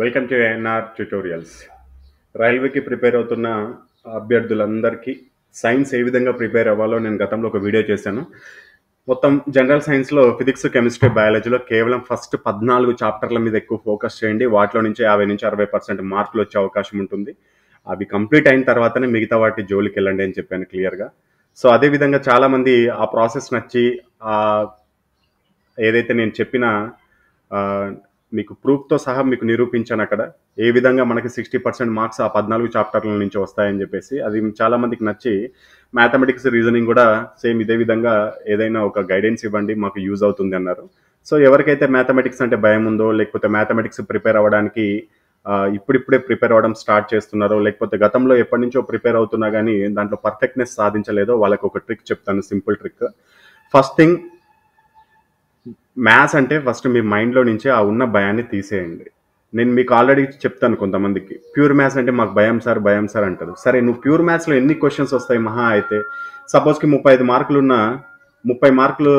Welcome to ANR tutorials. రైల్వేకి prepare అవుతున్న అభ్యర్థులందరికీ సైన్స్ ఏ విధంగా ప్రిపేర్ అవ్వాలో నేను గతంలో ఒక వీడియో చేశాను. మొత్తం జనరల్ సైన్స్లో ఫిజిక్స్, కెమిస్ట్రీ, బయాలజీలో కేవలం ఫస్ట్ 14 చాప్టర్ల మీద ఎక్కువ ఫోకస్ చేయండి. వాటిలో నుంచి 50 నుంచి 60% మార్కులు వచ్చే అవకాశం ఉంటుంది. అవి కంప్లీట్ అయిన తర్వాతనే మిగతా వాటి జోలికి వెళ్ళండి అని చెప్పాను క్లియర్గా. సో అదేవిధంగా చాలామంది ఆ ప్రాసెస్ నచ్చి ఏదైతే నేను చెప్పిన మీకు ప్రూఫ్తో సహా మీకు నిరూపించాను అక్కడ ఏ విధంగా మనకి 60% మార్క్స్ ఆ 14 చాప్టర్ల నుంచి వస్తాయని చెప్పేసి. అది చాలా మందికి నచ్చి మ్యాథమెటిక్స్, రీజనింగ్ కూడా సేమ్ ఇదే విధంగా ఏదైనా ఒక గైడెన్స్ ఇవ్వండి, మాకు యూజ్ అవుతుంది అన్నారు. సో ఎవరికైతే మ్యాథమెటిక్స్ అంటే భయం ఉందో, లేకపోతే మ్యాథమెటిక్స్ ప్రిపేర్ అవ్వడానికి ఇప్పుడిప్పుడే ప్రిపేర్ అవ్వడం స్టార్ట్ చేస్తున్నారో, లేకపోతే గతంలో ఎప్పటి నుంచో ప్రిపేర్ అవుతున్నా కానీ దాంట్లో పర్ఫెక్ట్నెస్ సాధించలేదో వాళ్ళకి ఒక ట్రిక్ చెప్తాను, simple trick. First thing, maths అంటే ఫస్ట్ మీ మైండ్లో నుంచి ఆ ఉన్న భయాన్ని తీసేయండి. నేను మీకు ఆల్రెడీ చెప్తాను, కొంతమందికి ప్యూర్ మ్యాథ్స్ అంటే మాకు భయం సార్ అంటారు. సరే, నువ్వు ప్యూర్ మ్యాథ్స్లో ఎన్ని క్వశ్చన్స్ వస్తాయి మహా అయితే? సపోజ్కి 35 మార్కులు ఉన్న 30 మార్కులు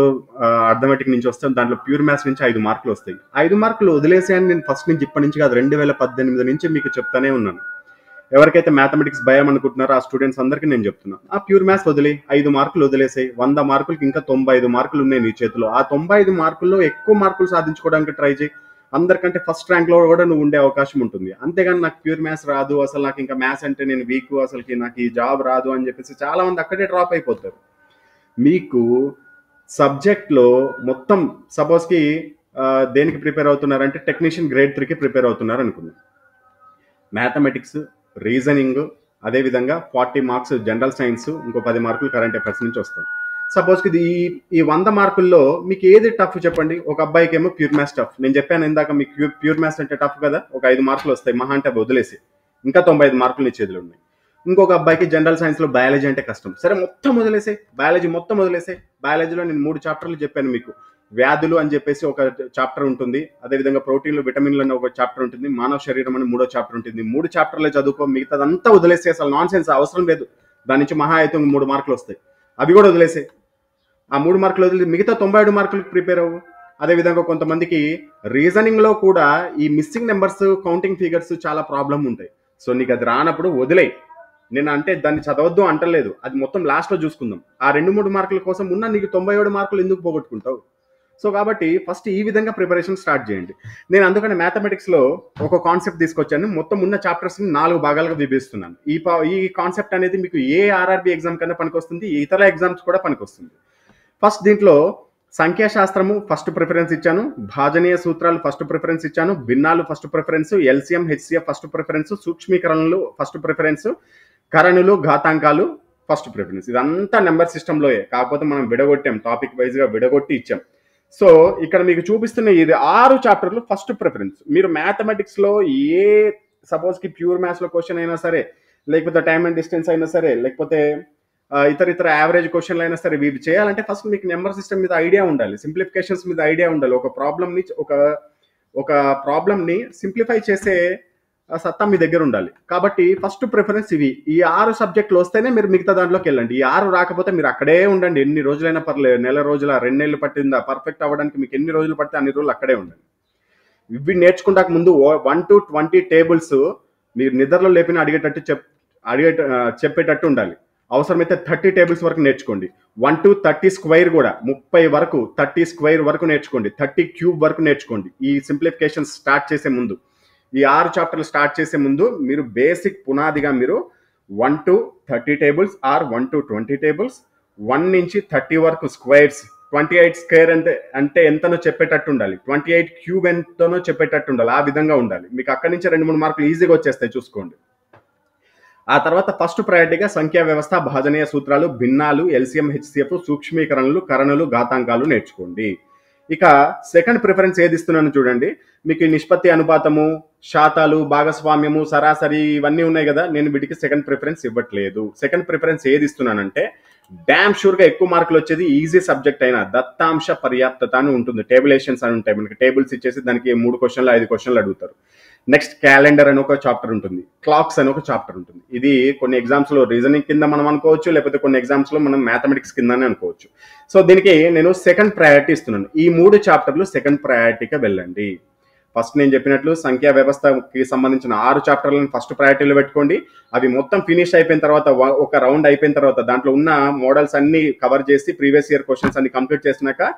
అర్థమెటిక్ నుంచి వస్తాయి, దాంట్లో ప్యూర్ మ్యాథ్స్ నుంచి 5 మార్కులు వస్తాయి. 5 మార్కులు వదిలేసేయని నేను ఫస్ట్ నుంచి ఇప్పటి నుంచి కాదు, 2018 నుంచి మీకు చెప్తానే ఉన్నాను. ఎవరికైతే మ్యాథమెటిక్స్ భయం అనుకుంటున్నారో ఆ స్టూడెంట్స్ అందరికీ నేను చెప్తున్నాను, ఆ ప్యూర్ మ్యాథ్స్ వదిలే, 5 మార్కులు వదిలేసాయి. 100 మార్కులకి ఇంకా 95 మార్కులు ఉన్నాయి నీ చేతిలో. ఆ 95 మార్కుల్లో ఎక్కువ మార్కులు సాధించుకోవడానికి ట్రై చేయి. అందరికంటే ఫస్ట్ ర్యాంక్లో కూడా నువ్వు ఉండే అవకాశం ఉంటుంది. అంతేగాని నాకు ప్యూర్ మ్యాథ్స్ రాదు, అసలు నాకు ఇంకా మ్యాథ్స్ అంటే నేను వీక్, అసలుకి నాకు ఈ జాబ్ రాదు అని చెప్పేసి చాలా మంది అక్కడే డ్రాప్ అయిపోతారు. మీకు సబ్జెక్ట్లో మొత్తం సపోజ్కి దేనికి ప్రిపేర్ అవుతున్నారంటే టెక్నీషియన్ గ్రేడ్ 3కి ప్రిపేర్ అవుతున్నారు అనుకుందాం. మ్యాథమెటిక్స్, రీజనింగ్, అదేవిధంగా 40 మార్క్స్ జనరల్ సైన్స్, ఇంకో 10 మార్కులు కరెంట్ అఫైర్స్ నుంచి వస్తాయి. సపోజ్కి ఈ 100 మార్కుల్లో మీకు ఏది టఫ్ చెప్పండి. ఒక అబ్బాయికి ఏమో ప్యూర్ మ్యాథ్స్ టఫ్. నేను చెప్పాను ఇందాక, మీకు ప్యూర్ మ్యాథ్స్ అంటే టఫ్ కదా, ఒక 5 మార్కులు వస్తాయి మహా అంటే, వదిలేసి ఇంకా 95 మార్కులు నీ చేతులు ఉన్నాయి. ఇంకొక అబ్బాయికి జనరల్ సైన్స్లో బయాలజీ అంటే కష్టం. సరే, మొత్తం వదిలేసే, బయాలజీ మొత్తం వదిలేసే. బయాలజీలో నేను 3 చాప్టర్లు చెప్పాను మీకు. వ్యాధులు అని చెప్పేసి ఒక చాప్టర్ ఉంటుంది, అదేవిధంగా ప్రోటీన్లు, విటమిన్లు అని ఒక చాప్టర్ ఉంటుంది, మానవ శరీరం అని 3వ చాప్టర్ ఉంటుంది. 3 చాప్టర్లే చదువుకో, మిగతాదంతా వదిలేసే. అసలు నాన్ సెన్స్, అవసరం లేదు. దాని నుంచి మహా అయితే 3 మార్కులు వస్తాయి, అవి కూడా వదిలేసే. ఆ 3 మార్కులు వదిలి మిగతా 97 మార్కులకు ప్రిపేర్ అవ్వు. అదేవిధంగా కొంతమందికి రీజనింగ్లో కూడా ఈ మిస్సింగ్ నెంబర్స్, కౌంటింగ్ ఫిగర్స్ చాలా ప్రాబ్లం ఉంటాయి. సో నీకు అది రానప్పుడు వదిలేయి. నేను అంటే దాన్ని చదవద్దు అంటలేదు, అది మొత్తం లాస్ట్లో చూసుకుందాం. ఆ 2-3 మార్కుల కోసం ఉన్న నీకు 97 మార్కులు ఎందుకు పోగొట్టుకుంటావు? సో కాబట్టి ఫస్ట్ ఈ విధంగా ప్రిపరేషన్ స్టార్ట్ చేయండి. నేను అందుకని మ్యాథమెటిక్స్లో ఒక కాన్సెప్ట్ తీసుకొచ్చాను. మొత్తం ఉన్న చాప్టర్స్ని 4 భాగాలుగా విభజిస్తున్నాను. ఈ కాన్సెప్ట్ అనేది మీకు ఏ ఆర్ఆర్బి ఎగ్జామ్ కన్నా పనికొస్తుంది, ఇతర ఎగ్జామ్స్ కూడా పనికొస్తుంది. ఫస్ట్ దీంట్లో సంఖ్యాశాస్త్రము ఫస్ట్ ప్రిఫరెన్స్ ఇచ్చాను, భాజనీయ సూత్రాలు ఫస్ట్ ప్రిఫరెన్స్ ఇచ్చాను, భిన్నాలు first preference, LCM, HCF first preference, సూక్ష్మీకరణలు ఫస్ట్ ప్రిఫరెన్స్, కరణులు, ఘాతాంకాలు ఫస్ట్ ప్రిఫరెన్స్. ఇదంతా నెంబర్ సిస్టంలోయే, కాకపోతే మనం విడగొట్టాం, టాపిక్ వైజ్గా విడగొట్టి ఇచ్చాం. సో ఇక్కడ మీకు చూపిస్తున్న ఇది 6 చాప్టర్లు ఫస్ట్ ప్రిఫరెన్స్. మీరు మ్యాథమెటిక్స్లో ఏ సపోజ్కి ప్యూర్ మ్యాథ్స్లో క్వశ్చన్ అయినా సరే, లేకపోతే టైమ్ అండ్ డిస్టెన్స్ అయినా సరే, లేకపోతే ఇతర యావరేజ్ క్వశ్చన్లు అయినా సరే, ఇవి చేయాలంటే ఫస్ట్ మీకు నెంబర్ సిస్టమ్ మీద ఐడియా ఉండాలి, సింప్లిఫికేషన్స్ మీద ఐడియా ఉండాలి. ఒక ప్రాబ్లమ్ని సింప్లిఫై చేసే సత్తా మీ దగ్గర ఉండాలి. కాబట్టి ఫస్ట్ ప్రిఫరెన్స్ ఇవి. ఈ 6 సబ్జెక్టులు వస్తేనే మీరు మిగతా దాంట్లోకి వెళ్ళండి. ఈ 6 రాకపోతే మీరు అక్కడే ఉండండి, ఎన్ని రోజులైనా పర్లేదు. నెల రోజుల, 2 నెలలు పట్టిందా పర్ఫెక్ట్ అవ్వడానికి, మీకు ఎన్ని రోజులు పడితే అన్ని రోజులు అక్కడే ఉండండి. ఇవి నేర్చుకుంటాక ముందు 1 to 20 టేబుల్స్ మీరు నిద్రలో లేపిన చెప్పేటట్టు ఉండాలి. అవసరమైతే 30 టేబుల్స్ వరకు నేర్చుకోండి. 1 to 30 స్క్వేర్ కూడా, 30 వరకు 30 స్క్వేర్ వరకు నేర్చుకోండి. 30 క్యూబ్ వరకు నేర్చుకోండి. ఈ సింప్లిఫికేషన్ స్టార్ట్ చేసే ముందు, ఈ 6 చాప్టర్లు స్టార్ట్ చేసే ముందు మీరు బేసిక్ పునాదిగా మీరు 1 to 30 tables or 1 to 20 tables, 1 నుంచి 30 వరకు స్క్వేర్స్, 28 స్క్వేర్ అంటే ఎంతనో చెప్పేటట్టు ఉండాలి, 28 క్యూబ్ ఎంతనో చెప్పేటట్టు ఉండాలి. ఆ విధంగా ఉండాలి. మీకు అక్కడి నుంచి 2-3 మార్కులు ఈజీగా వచ్చేస్తాయి, చూసుకోండి. ఆ తర్వాత ఫస్ట్ ప్రయారిటీగా సంఖ్యా వ్యవస్థ, భాజనీయ సూత్రాలు, భిన్నాలు, ఎల్సిఎం, హెచ్సిఎఫ్, సూక్ష్మీకరణలు, కరణులు, ఘాతాంకాలు నేర్చుకోండి. ఇక సెకండ్ ప్రిఫరెన్స్ ఏది ఇస్తున్నాను చూడండి. మీకు నిష్పత్తి, అనుపాతము, శాతాలు, భాగస్వామ్యము, సరాసరి ఇవన్నీ ఉన్నాయి కదా, నేను వీటికి సెకండ్ ప్రిఫరెన్స్ ఇవ్వట్లేదు. సెకండ్ ప్రిఫరెన్స్ ఏది ఇస్తున్నానంటే, డ్యామ్ షూర్గా ఎక్కువ మార్కులు వచ్చేది ఈజీ సబ్జెక్ట్ అయినా దత్తాంశ పర్యాప్తత అని ఉంటుంది. టేబులేషన్స్ అని ఉంటాయి మనకి. టేబుల్స్ ఇచ్చేసి దానికి 3 క్వశ్చన్లు 5 క్వశ్చన్లు అడుగుతారు. నెక్స్ట్ క్యాలెండర్ అని ఒక చాప్టర్ ఉంటుంది, క్లాక్స్ అని ఒక చాప్టర్ ఉంటుంది. ఇది కొన్ని ఎగ్జామ్స్లో రీజనింగ్ కింద మనం అనుకోవచ్చు, లేకపోతే కొన్ని ఎగ్జామ్స్లో మనం మ్యాథమెటిక్స్ కిందనే అనుకోవచ్చు. సో దీనికి నేను సెకండ్ ప్రయారిటీ ఇస్తున్నాను. ఈ 3 చాప్టర్లు సెకండ్ ప్రయారిటీగా వెళ్ళండి. ఫస్ట్ నేను చెప్పినట్లు సంఖ్యా వ్యవస్థకి సంబంధించిన 6 చాప్టర్లను ఫస్ట్ ప్రయారిటీలో పెట్టుకోండి. అవి మొత్తం ఫినిష్ అయిపోయిన తర్వాత ఒక రౌండ్ అయిపోయిన తర్వాత దాంట్లో ఉన్న మోడల్స్ అన్ని కవర్ చేసి ప్రీవియస్ ఇయర్ క్వశ్చన్స్ అన్ని కంప్లీట్ చేసినాక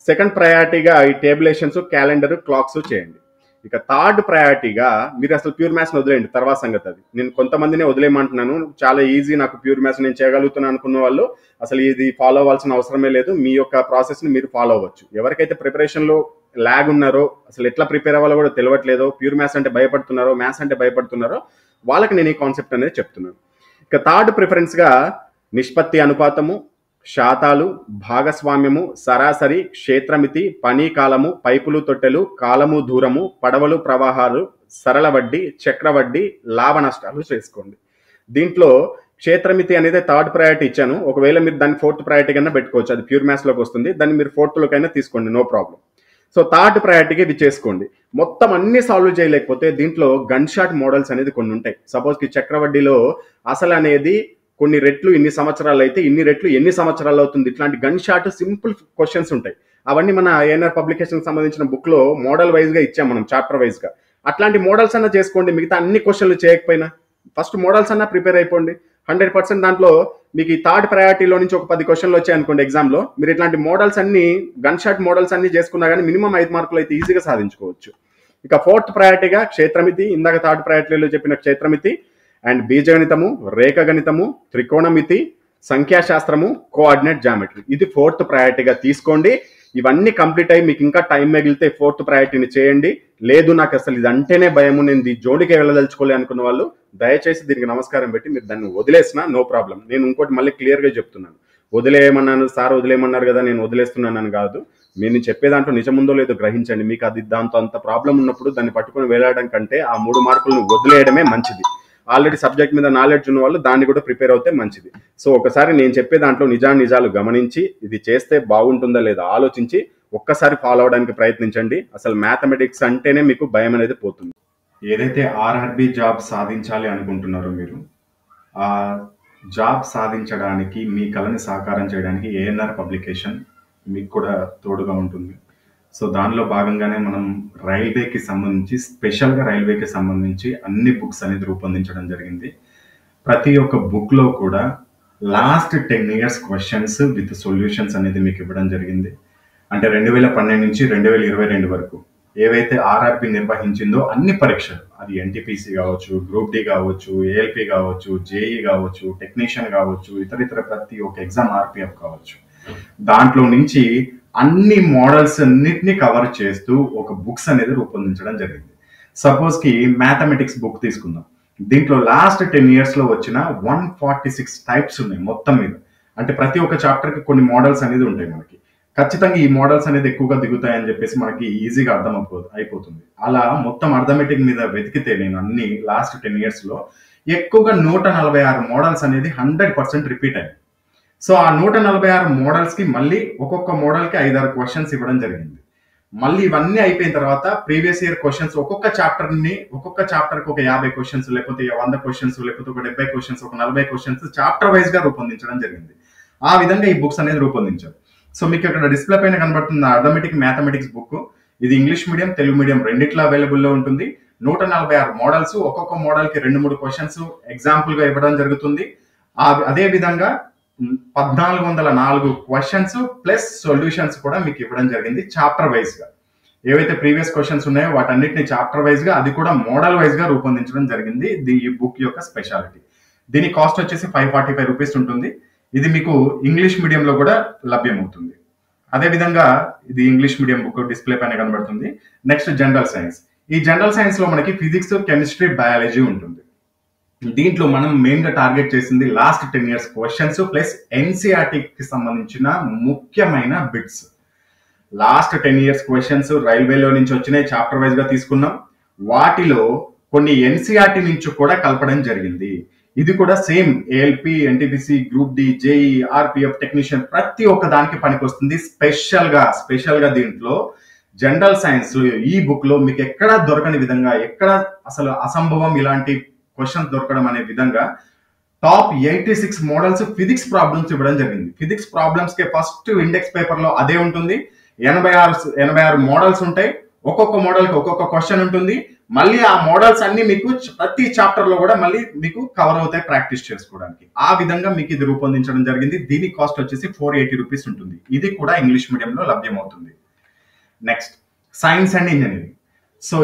సెకండ్ ప్రయారిటీగా ఈ టేబులేషన్స్, క్యాలెండర్, క్లాక్స్ చేయండి. ఇక థర్డ్ ప్రయారిటీగా మీరు అసలు ప్యూర్ మ్యాథ్స్ వదిలేయండి, తర్వాత సంగతి అది. నేను కొంతమందినే వదిలేయమంటున్నాను, చాలా ఈజీ, నాకు ప్యూర్ మ్యాథ్స్ నేను చేయగలుగుతున్నాను అనుకున్న వాళ్ళు అసలు ఇది ఫాలో అవ్వాల్సిన అవసరమే లేదు. మీ యొక్క ప్రాసెస్ని మీరు ఫాలో అవ్వచ్చు. ఎవరికైతే ప్రిపరేషన్లో ల్యాగ్ ఉన్నారో, అసలు ఎట్లా ప్రిపేర్ అవ్వాలో కూడా తెలియట్లేదో, ప్యూర్ మ్యాథ్స్ అంటే భయపడుతున్నారో, మ్యాథ్స్ అంటే భయపడుతున్నారో వాళ్ళకి నేను ఈ కాన్సెప్ట్ అనేది చెప్తున్నాను. ఇక థర్డ్ ప్రిఫరెన్స్గా నిష్పత్తి అనుపాతము, శాతాలు, భాగస్వామ్యము, సరాసరి, క్షేత్రమితి, పని కాలము, పైపులు తొట్టెలు, కాలము దూరము, పడవలు ప్రవాహాలు, సరళ వడ్డీ, చక్రవడ్డీ, లాభ నష్టాలు చేసుకోండి. దీంట్లో క్షేత్రమితి అనేది థర్డ్ ప్రయారిటీ ఇచ్చాను. ఒకవేళ మీరు దాన్ని ఫోర్త్ ప్రయారిటీ కన్నా పెట్టుకోవచ్చు, అది ప్యూర్ మ్యాథ్స్లోకి వస్తుంది. దాన్ని మీరు ఫోర్త్లోకైనా తీసుకోండి, నో ప్రాబ్లం. సో థర్డ్ ప్రయారిటీకి ఇది చేసుకోండి. మొత్తం అన్ని సాల్వ్ చేయలేకపోతే దీంట్లో గన్ షాట్ మోడల్స్ అనేది కొన్ని ఉంటాయి. సపోజ్కి చక్రవడ్డీలో అసలు అనేది కొన్ని రెట్లు ఇన్ని సంవత్సరాలు అయితే ఇన్ని రెట్లు ఎన్ని సంవత్సరాలు అవుతుంది, ఇట్లాంటి గన్ షాట్ సింపుల్ క్వశ్చన్స్ ఉంటాయి. అవన్నీ మన ఏఎన్ఆర్ పబ్లికేషన్ సంబంధించిన బుక్లో మోడల్ వైజ్గా ఇచ్చాం మనం, చాప్టర్ వైజ్గా. అట్లాంటి మోడల్స్ అన్నా చేసుకోండి. మిగతా అన్ని క్వశ్చన్లు చేయకపోయినా ఫస్ట్ మోడల్స్ అన్నా ప్రిపేర్ అయిపోండి. 100% దాంట్లో మీకు ఈ థర్డ్ ప్రయారిటీలో నుంచి ఒక 10 క్వశ్చన్లు వచ్చాయనుకోండి ఎగ్జామ్లో, మీరు ఇట్లాంటి మోడల్స్ అన్ని గన్ షాట్ మోడల్స్ అన్ని చేసుకున్నా కానీ మినిమం 5 మార్కులు అయితే ఈజీగా సాధించుకోవచ్చు. ఇక ఫోర్త్ ప్రయారిటీగా క్షేత్రమితి, ఇందాక థర్డ్ ప్రయారిటీలో చెప్పిన క్షేత్రమితి అండ్ బీజగణితము, రేఖగణితము, త్రికోణమితి, సంఖ్యాశాస్త్రము, కోఆర్డినేట్ జామెట్రీ, ఇది ఫోర్త్ ప్రయారిటీగా తీసుకోండి. ఇవన్నీ కంప్లీట్ అయ్యి మీకు ఇంకా టైం మిగిలితే ఫోర్త్ ప్రయారిటీని చేయండి. లేదు నాకు అసలు ఇది అంటేనే భయము, నేను ఈ జోడికే వెళ్ళదలుచుకోలే అనుకున్న వాళ్ళు దయచేసి దీనికి నమస్కారం పెట్టి మీరు దాన్ని వదిలేసినా నో ప్రాబ్లం. నేను ఇంకోటి మళ్ళీ క్లియర్గా చెప్తున్నాను, వదిలేయమన్నాను సార్, వదిలేయమన్నారు కదా నేను వదిలేస్తున్నానని కాదు. నేను చెప్పే దాంట్లో నిజముందో లేదో గ్రహించండి. మీకు అది దాంతో అంత ప్రాబ్లం ఉన్నప్పుడు దాన్ని పట్టుకొని వెళ్ళడం కంటే ఆ 3 మార్కులను వదిలేయడమే మంచిది. ఆల్రెడీ సబ్జెక్ట్ మీద నాలెడ్జ్ ఉన్న వాళ్ళు దాన్ని కూడా ప్రిపేర్ అవుతే మంచిది. సో ఒకసారి నేను చెప్పే దాంట్లో నిజాలు గమనించి ఇది చేస్తే బాగుంటుందా లేదా ఆలోచించి ఒక్కసారి ఫాలో అవడానికి ప్రయత్నించండి. అసలు మ్యాథమెటిక్స్ అంటేనే మీకు భయం అనేది పోతుంది. ఏదైతే ఆర్ఆర్బి జాబ్ సాధించాలి అనుకుంటున్నారో మీరు, ఆ జాబ్ సాధించడానికి మీ కళని సాకారం చేయడానికి ఏఎన్ఆర్ పబ్లికేషన్ మీకు కూడా తోడుగా ఉంటుంది. సో దానిలో భాగంగానే మనం రైల్వేకి సంబంధించి, స్పెషల్గా రైల్వేకి సంబంధించి అన్ని బుక్స్ అనేది రూపొందించడం జరిగింది. ప్రతి ఒక్క బుక్లో కూడా last 10 years questions with solutions అనేది మీకు ఇవ్వడం జరిగింది. అంటే 2012 నుంచి 2022 వరకు ఏవైతే ఆర్ఆర్బి నిర్వహించిందో అన్ని పరీక్షలు, అది ఎన్టీపీసీ కావచ్చు, గ్రూప్ డి కావచ్చు, ఏఎల్పి కావచ్చు, జేఈ కావచ్చు, టెక్నీషియన్ కావచ్చు, ఇతర ప్రతి ఒక్క ఎగ్జామ్ ఆర్పిఎఫ్ కావచ్చు, దాంట్లో నుంచి అన్ని మోడల్స్ అన్నిటిని కవర్ చేస్తూ ఒక బుక్స్ అనేది రూపొందించడం జరిగింది. సపోజ్కి మ్యాథమెటిక్స్ బుక్ తీసుకుందాం. దీంట్లో లాస్ట్ 10 yearsలో వచ్చిన 146 టైప్స్ ఉన్నాయి మొత్తం మీద. అంటే ప్రతి ఒక్క చాప్టర్కి కొన్ని మోడల్స్ అనేది ఉంటాయి మనకి. ఖచ్చితంగా ఈ మోడల్స్ అనేది ఎక్కువగా దిగుతాయని చెప్పేసి మనకి ఈజీగా అయిపోతుంది. అలా మొత్తం అర్థమెటిక్ మీద వెతికితే నేను అన్ని లాస్ట్ 10 yearsలో ఎక్కువగా 146 మోడల్స్ అనేది 100% రిపీట్ అయ్యాయి. సో ఆ 146 మోడల్స్కి మళ్ళీ ఒక్కొక్క మోడల్కి 5-6 క్వశ్చన్స్ ఇవ్వడం జరిగింది. మళ్ళీ ఇవన్నీ అయిపోయిన తర్వాత ప్రీవియస్ ఇయర్ క్వశ్చన్స్ ఒక్కొక్క చాప్టర్కి ఒక 50 క్వశ్చన్స్, లేకపోతే 100 క్వశ్చన్స్, లేకపోతే ఒక 70 క్వశ్చన్స్, ఒక 40 క్వశ్చన్స్ చాప్టర్ వైజ్గా రూపొందించడం జరిగింది. ఆ విధంగా ఈ బుక్స్ అనేది రూపొందించారు. సో మీకు ఇక్కడ డిస్ప్లే పైన కనబడుతుంది అర్థమెటిక్ మ్యాథమెటిక్స్ బుక్. ఇది ఇంగ్లీష్ మీడియం, తెలుగు మీడియం రెండిట్లో అవైలబుల్లో ఉంటుంది. 146 మోడల్స్, ఒక్కొక్క మోడల్కి 2-3 క్వశ్చన్స్ ఎగ్జాంపుల్గా ఇవ్వడం జరుగుతుంది. అదే విధంగా 1404 క్వశ్చన్స్ ప్లస్ సొల్యూషన్స్ కూడా మీకు ఇవ్వడం జరిగింది చాప్టర్ వైజ్గా. ఏవైతే ప్రీవియస్ క్వశ్చన్స్ ఉన్నాయో వాటన్నిటిని చాప్టర్ వైజ్గా, అది కూడా మోడల్ వైజ్గా రూపొందించడం జరిగింది. ఈ బుక్ యొక్క స్పెషాలిటీ. దీని కాస్ట్ వచ్చేసి 545 రూపీస్ ఉంటుంది. ఇది మీకు ఇంగ్లీష్ మీడియంలో కూడా లభ్యమవుతుంది. అదేవిధంగా ఇది ఇంగ్లీష్ మీడియం బుక్ డిస్ప్లే పైన కనబడుతుంది. Next general science. ఈ జనరల్ సైన్స్లో మనకి ఫిజిక్స్, కెమిస్ట్రీ, బయాలజీ ఉంటుంది. దీంట్లో మనం మెయిన్గా టార్గెట్ చేసింది లాస్ట్ 10 years క్వశ్చన్స్ ప్లస్ ఎన్సీఆర్టీకి సంబంధించిన ముఖ్యమైన బిట్స్. లాస్ట్ 10 years క్వశ్చన్స్ రైల్వేలో నుంచి వచ్చినాయి, చాప్టర్ వైజ్గా తీసుకున్నాం. వాటిలో కొన్ని ఎన్సీఆర్టీ నుంచి కూడా కలపడం జరిగింది. ఇది కూడా same ALP, NTPC, group D, JE, RPF, technician ప్రతి ఒక్క దానికి పనికొస్తుంది. స్పెషల్గా దీంట్లో జనరల్ సైన్స్ ఈ బుక్ లో మీకు ఎక్కడ దొరకని విధంగా, ఎక్కడ అసలు అసంభవం ఇలాంటి క్వశ్చన్స్ దొరకడం అనే విధంగా టాప్ 86 మోడల్స్ ఫిజిక్స్ ప్రాబ్లమ్స్ ఇవ్వడం జరిగింది. ఫిజిక్స్ ప్రాబ్లమ్స్ కే ఫస్ట్ ఇండెక్స్ పేపర్ లో అదే ఉంటుంది. 86 మోడల్స్ ఉంటాయి. ఒక్కొక్క మోడల్కి ఒక్కొక్క క్వశ్చన్ ఉంటుంది. మళ్ళీ ఆ మోడల్స్ అన్ని మీకు ప్రతి చాప్టర్ లో కూడా మళ్ళీ మీకు కవర్ అవుతాయి ప్రాక్టీస్ చేసుకోవడానికి. ఆ విధంగా మీకు ఇది రూపొందించడం జరిగింది. దీని కాస్ట్ వచ్చేసి 480 రూపీస్ ఉంటుంది. ఇది కూడా ఇంగ్లీష్ మీడియంలో లభ్యమవుతుంది. Next science and engineering. So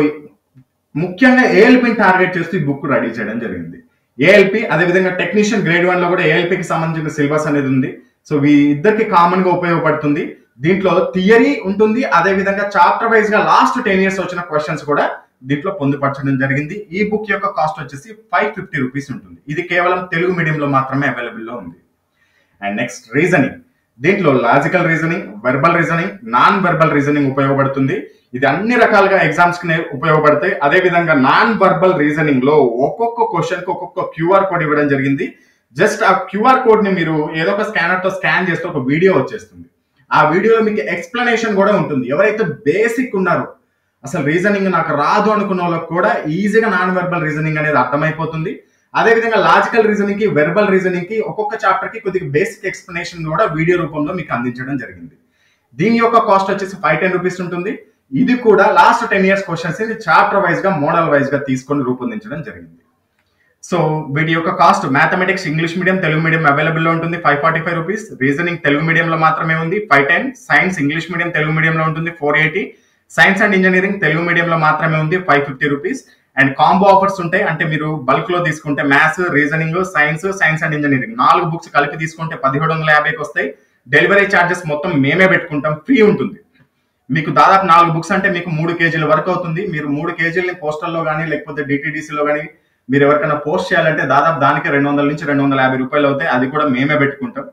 ముఖ్యంగా ఏఎల్పిని టార్గెట్ చేస్తూ ఈ బుక్ రెడీ చేయడం జరిగింది. ఏఎల్పి అదేవిధంగా టెక్నీషియన్ గ్రేడ్ 1 లో కూడా ఏఎల్పికి సంబంధించిన సిలబస్ అనేది ఉంది. సో ఇద్దరికి కామన్ గా ఉపయోగపడుతుంది. దీంట్లో థియరీ ఉంటుంది, అదే విధంగా చాప్టర్ వైజ్ గా లాస్ట్ 10 years వచ్చిన క్వశ్చన్స్ కూడా దీంట్లో పొందుపరచడం జరిగింది. ఈ బుక్ యొక్క కాస్ట్ వచ్చేసి 550 రూపీస్ ఉంటుంది. ఇది కేవలం తెలుగు మీడియంలో మాత్రమే అవైలబుల్ లో ఉంది. And next reasoning. దీంట్లో logical reasoning, verbal reasoning, non verbal reasoning ఉపయోగపడుతుంది. ఇది అన్ని రకాలుగా ఎగ్జామ్స్ కి ఉపయోగపడతాయి. అదే విధంగా నాన్ వర్బల్ రీజనింగ్ లో ఒక్కొక్క క్వశ్చన్ కి ఒక్కొక్క క్యూఆర్ కోడ్ ఇవ్వడం జరిగింది. జస్ట్ ఆ క్యూఆర్ కోడ్ ని మీరు ఏదో ఒక స్కానర్ తో స్కాన్ చేస్తే ఒక వీడియో వచ్చేస్తుంది. ఆ వీడియోలో మీకు ఎక్స్ప్లెనేషన్ కూడా ఉంటుంది. ఎవరైతే బేసిక్ ఉన్నారో, అసలు రీజనింగ్ నాకు రాదు అనుకున్న వాళ్ళకి కూడా ఈజీగా నాన్ వెర్బల్ రీజనింగ్ అనేది అర్థమైపోతుంది. అదే విధంగా లాజికల్ రీజనింగ్ కి, వెర్బల్ రీజనింగ్ కి ఒక్కొక్క చాప్టర్ కి కొద్దిగా బేసిక్ ఎక్స్ప్లెనేషన్ కూడా వీడియో రూపంలో మీకు అందించడం జరిగింది. దీని యొక్క కాస్ట్ వచ్చేసి 510 రూపీస్ ఉంటుంది. ఇది కూడా లాస్ట్ 10 years క్వశ్చన్స్ ని చాప్టర్ వైజ్ గా, మోడల్ వైజ్ గా తీసుకొని రూపొందించడం జరిగింది. సో వీటి యొక్క cost mathematics English medium, Telugu medium available లో ఉంటుంది 545 రూపీస్. రీజనింగ్ తెలుగు మీడియంలో మాత్రమే ఉంది 510. సైన్స్ ఇంగ్లీష్ మీడియం, తెలుగు మీడియంలో ఉంటుంది 480. సైన్స్ అండ్ ఇంజనీరింగ్ తెలుగు మీడియంలో మాత్రమే ఉంది 550 రూపీస్. అండ్ కాంబో ఆఫర్స్ ఉంటాయి. అంటే మీరు బల్క్ లో తీసుకుంటే maths, reasoning, science and engineering 4 books కలిపి తీసుకుంటే 1750కి వస్తాయి. డెలివరీ ఛార్జెస్ మొత్తం మేమే పెట్టుకుంటాం, ఫ్రీ ఉంటుంది. మీకు దాదాపు 4 బుక్స్ అంటే మీకు 3 kgs వరకు అవుతుంది. మీరు 3 kgsని పోస్టల్లో కానీ లేకపోతే డిటిడిసిలో కానీ మీరు ఎవరికైనా పోస్ట్ చేయాలంటే దాదాపు దానికి 200 నుంచి 250 రూపాయలు అవుతాయి. అది కూడా మేమే పెట్టుకుంటాం.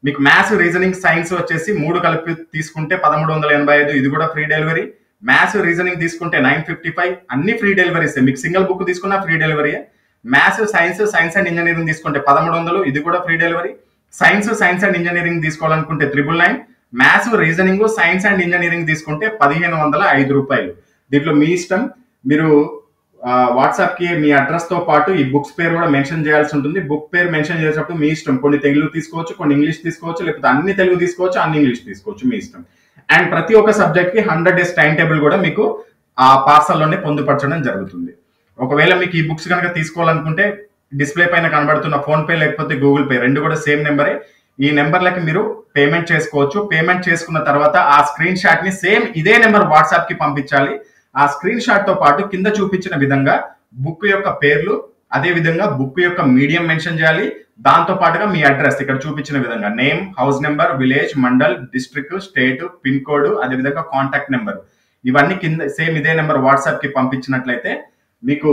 మీకు మ్యాథ్స్, రీజనింగ్, సైన్స్ వచ్చేసి 3 కలిపి తీసుకుంటే 1385. ఇది కూడా ఫ్రీ డెలివరీ. మ్యాథ్స్, రీజనింగ్ తీసుకుంటే 955. అన్ని ఫ్రీ డెలివరీస్. మీకు సింగిల్ బుక్ తీసుకున్నా free delivery. Maths, science and engineering తీసుకుంటే 1300. ఇది కూడా free delivery. Science and engineering తీసుకోవాలనుకుంటే 999. Maths, reasoning, science and engineering తీసుకుంటే 1505 రూపాయలు. దీంట్లో మీ ఇష్టం. మీరు వాట్సాప్ కి మీ అడ్రస్ తో పాటు ఈ బుక్స్ పేరు కూడా మెన్షన్ చేయాల్సి ఉంటుంది. బుక్ పేరు మెన్షన్ చేసేటప్పుడు మీ ఇష్టం. కొన్ని తెలుగు తీసుకోవచ్చు, కొన్ని ఇంగ్లీష్ తీసుకోవచ్చు, లేకపోతే అన్ని తెలుగు తీసుకోవచ్చు, అన్ని ఇంగ్లీష్ తీసుకోవచ్చు, మీ ఇష్టం. అండ్ ప్రతి ఒక్క సబ్జెక్ట్ కి 100 days టైం టేబుల్ కూడా మీకు ఆ పార్సల్లోనే పొందుపరచడం జరుగుతుంది. ఒకవేళ మీకు ఈ బుక్స్ కనుక తీసుకోవాలనుకుంటే డిస్ప్లే పైన కనబడుతున్న ఫోన్ పే లేకపోతే గూగుల్ పే రెండు కూడా సేమ్ నెంబరే. ఈ నెంబర్లకి మీరు పేమెంట్ చేసుకోవచ్చు. పేమెంట్ చేసుకున్న తర్వాత ఆ స్క్రీన్ షాట్ ని సేమ్ ఇదే నెంబర్ వాట్సాప్ కి పంపించాలి. ఆ స్క్రీన్ షాట్ తో పాటు కింద చూపించిన విధంగా బుక్ యొక్క పేర్లు, అదే విధంగా బుక్ యొక్క మీడియం మెన్షన్ చేయాలి. దాంతో పాటుగా మీ అడ్రస్ ఇక్కడ చూపించిన విధంగా name, house number, village, mandal, district, state, pin code, అదే విధంగా కాంటాక్ట్ నెంబర్, ఇవన్నీ కింద సేమ్ ఇదే నెంబర్ వాట్సాప్ కి పంపించినట్లయితే మీకు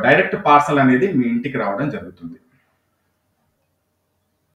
డైరెక్ట్ పార్సల్ అనేది మీ ఇంటికి రావడం జరుగుతుంది.